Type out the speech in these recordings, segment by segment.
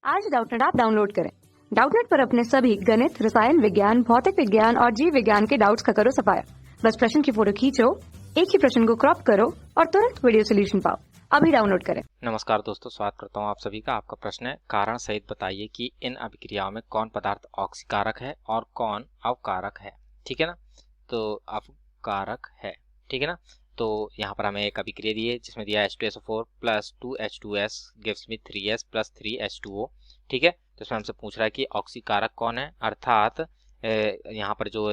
आज Doubtnut app download करें। Doubtnut पर अपने सभी गणित, रसायन विज्ञान, भौतिक विज्ञान और जीव विज्ञान के डाउट्स का करो सफाया। बस प्रश्न की फोटो खींचो, एक ही प्रश्न को क्रॉप करो और तुरंत वीडियो सोल्यूशन पाओ। अभी डाउनलोड करें। नमस्कार दोस्तों, स्वागत करता हूं आप सभी का। आपका प्रश्न है, कारण सहित बताइए कि इन अभिक्रियाओं में कौन पदार्थ ऑक्सीकारक है और कौन अवकारक है। ठीक है ना, तो अवकारक है। ठीक है ना, तो यहाँ पर हमें एक अभिक्रिया दी है जिसमें दिया H2SO4 plus 2H2S gives me 3S plus 3H2O। ठीक है, तो इसमें हमसे पूछ रहा है कि ऑक्सीकारक कौन है, अर्थात यहाँ पर जो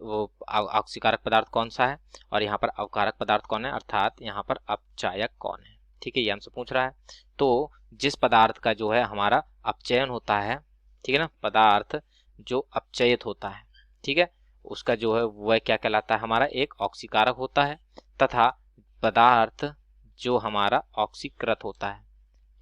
वो ऑक्सीकारक पदार्थ कौन सा है और यहाँ पर अवकारक पदार्थ कौन है, अर्थात यहाँ पर अपचायक कौन है। ठीक है, ये हमसे पूछ रहा है। तो जिस पदार्थ का जो है हमारा अपचयन होता है, ठीक है ना, पदार्थ जो अपचयित होता है, ठीक है, उसका जो है वह क्या कहलाता है, हमारा एक ऑक्सीकारक होता है। तथा पदार्थ जो हमारा ऑक्सीकृत होता है,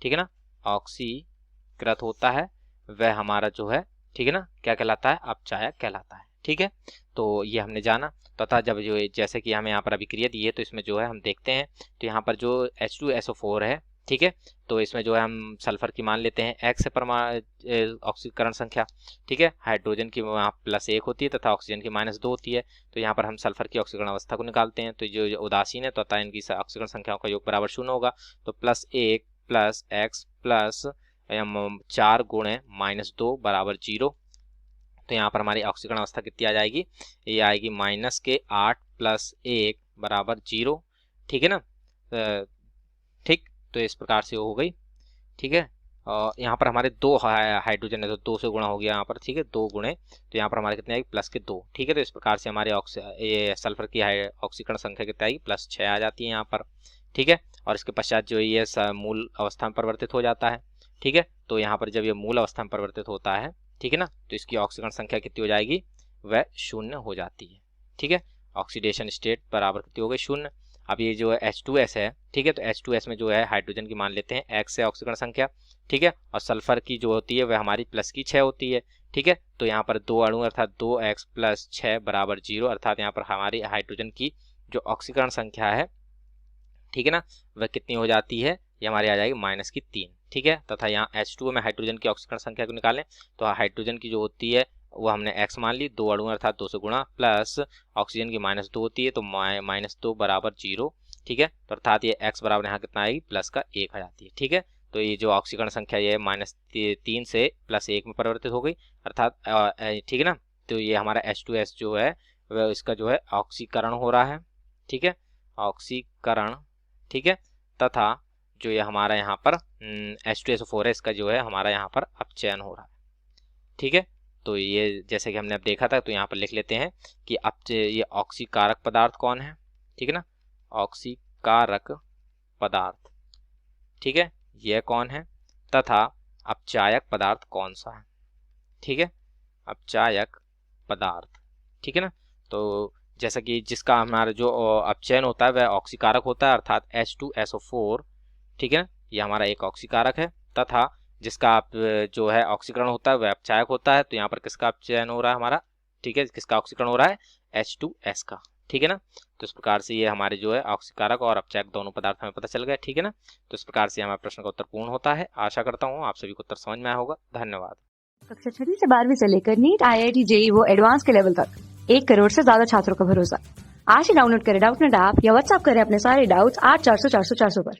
ठीक है ना, ऑक्सीकृत होता है, वह हमारा जो है, ठीक है ना, क्या कहलाता है, अपचायक कहलाता है। ठीक है, तो ये हमने जाना। तथा जब जो जैसे कि हमें यहाँ पर अभिक्रिया दी है तो इसमें जो है हम देखते हैं, तो यहाँ पर जो H2SO4 है, ठीक है, तो इसमें जो है हम सल्फर की मान लेते हैं x है परमाणु ऑक्सीकरण संख्या। ठीक है, हाइड्रोजन की वहाँ +1 होती है तथा ऑक्सीजन की -2 होती है। तो यहाँ पर हम सल्फर की ऑक्सीकरण अवस्था को निकालते हैं, तो जो उदासीन है तो अतः इनकी ऑक्सीकरण संख्याओं का योग बराबर 0 होगा। तो +1 प्लस x प्लस 4 गुणे -2 बराबर 0। तो यहाँ पर हमारी ऑक्सीकरण अवस्था कितनी आ जाएगी, ये आएगी -8 प्लस 1 बराबर 0। ठीक है ना, ठीक, तो इस प्रकार से हो गई। ठीक है, यहाँ पर हमारे 2 हाइड्रोजन है तो 2 से गुणा हो गया यहाँ पर। ठीक है, 2 गुणे, तो यहाँ पर हमारे कितने आएगी, +2। ठीक है, तो इस प्रकार से हमारे ये सल्फर की ऑक्सीकरण संख्या कितनी आएगी, +6 आ जाती है यहाँ पर। ठीक है, और इसके पश्चात जो ये मूल अवस्था में परिवर्तित हो जाता है। ठीक है, तो यहाँ पर जब ये मूल अवस्था में परिवर्तित होता है, ठीक है ना, तो इसकी ऑक्सीकरण संख्या कितनी हो जाएगी, वह 0 हो जाती है। ठीक है, ऑक्सीडेशन स्टेट बराबर कितनी हो गई, 0। अब ये जो है H2S है, ठीक है, तो H2S में जो है हाइड्रोजन की मान लेते हैं x है ऑक्सीकरण संख्या। ठीक है, और सल्फर की जो होती है वह हमारी +6 होती है। ठीक है, तो यहाँ पर 2 अणु अर्थात 2x प्लस 6 बराबर 0, अर्थात यहाँ पर हमारी हाइड्रोजन की जो ऑक्सीकरण संख्या है, ठीक है ना, वह कितनी हो जाती है, ये हमारी आ जाएगी -3। ठीक है, तथा यहाँ H2O में हाइड्रोजन की ऑक्सीकरण संख्या को निकालें तो हाइड्रोजन की जो होती है वो हमने x मान ली, 2 अणु अर्थात 2 से गुणा, प्लस ऑक्सीजन की -2 होती है तो -2 बराबर 0। ठीक है, तो अर्थात ये x बराबर यहाँ कितना आएगी, +1 आ जाती है। ठीक है, तो ये जो ऑक्सीकरण संख्या ये -3 से +1 में परिवर्तित हो गई, अर्थात ठीक है ना, तो ये हमारा H2S जो है वह इसका जो है ऑक्सीकरण हो रहा है। ठीक है, ऑक्सीकरण। ठीक है, तथा जो ये हमारा यहाँ पर H2SO4 है, इसका जो है हमारा यहाँ पर अपचयन हो रहा है। ठीक है, तो ये जैसे कि हमने अब देखा था, तो यहाँ पर लिख लेते हैं कि अब ये ऑक्सीकारक पदार्थ कौन है। ठीक है ना, ऑक्सीकारक पदार्थ, ठीक है, यह कौन है, तथा अपचायक पदार्थ कौन सा है। ठीक है, अपचायक पदार्थ। ठीक है ना, तो जैसा कि जिसका हमारा जो अपचयन होता है वह ऑक्सीकारक होता है, अर्थात H2SO4। ठीक है ना, ये हमारा एक ऑक्सीकारक है, तथा जिसका जो है ऑक्सीकरण होता है वह अपचायक होता है। तो यहाँ पर किसका अपचयन हो रहा है हमारा, ठीक है, किसका ऑक्सीकरण हो रहा है, H2S का। ठीक है ना, तो इस प्रकार से ये हमारे जो है ऑक्सीकारक और अपचायक दोनों पदार्थ हमें पता चल गया। ठीक है ना, तो इस प्रकार से हमारे प्रश्न का उत्तर पूर्ण होता है। आशा करता हूँ आप सभी को उत्तर समझ में आया होगा। धन्यवाद। कक्षा 6 से 12वीं से लेकर नीट, IIT, JEE वो एडवांस के लेवल तक 1 करोड़ से ज्यादा छात्रों का भरोसा। आज ही डाउनलोड करें डाउटनेट ऐप या व्हाट्सएप करें अपने सारे डाउट्स 8400 400 400 पर।